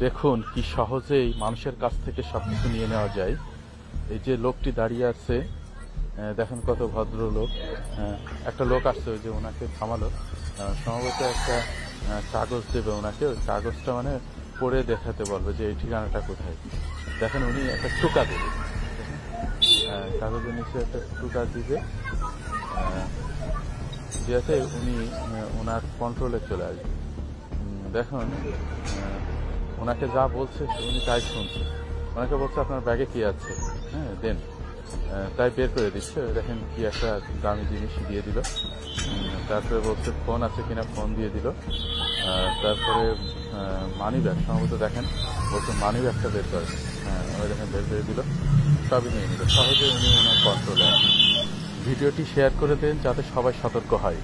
দেখুন কি সহজেই মানুষের কাছ থেকে সবকিছু নিয়ে নেওয়া যায়। এই যে লোকটি দাঁড়িয়ে আছে, দেখেন কত ভদ্রলোক। একটা লোক আসছে, ওই যে ওনাকে থামালো, সম্ভবত একটা কাগজ দেবে ওনাকে। ওই কাগজটা মানে পড়ে দেখাতে বলবে যে এই ঠিকানাটা কোথায়। দেখেন উনি একটা টোকা দেবে, কাগজের নিচে একটা টোকা দিবে, যাতে উনি ওনার কন্ট্রোলে চলে আসবে। দেখুন ওনাকে যা বলছে উনি তাই শুনছে। ওনাকে বলছে আপনার ব্যাগে কি আছে, দেন, তাই বের করে দিচ্ছে। দেখেন কি একটা দামি জিনিস দিয়ে দিল। তারপরে বলছে ফোন আছে কিনা, ফোন দিয়ে দিল। তারপরে মানি ব্যাগ, সম্ভবত দেখেন বলছে মানি ব্যাগটা বের করে, ওই দেখেন বের করে দিল, সবই নিয়ে নিল। সহজে উনি ওনার কন্ট্রোলে আসেন। ভিডিওটি শেয়ার করে দেন যাতে সবাই সতর্ক হয়।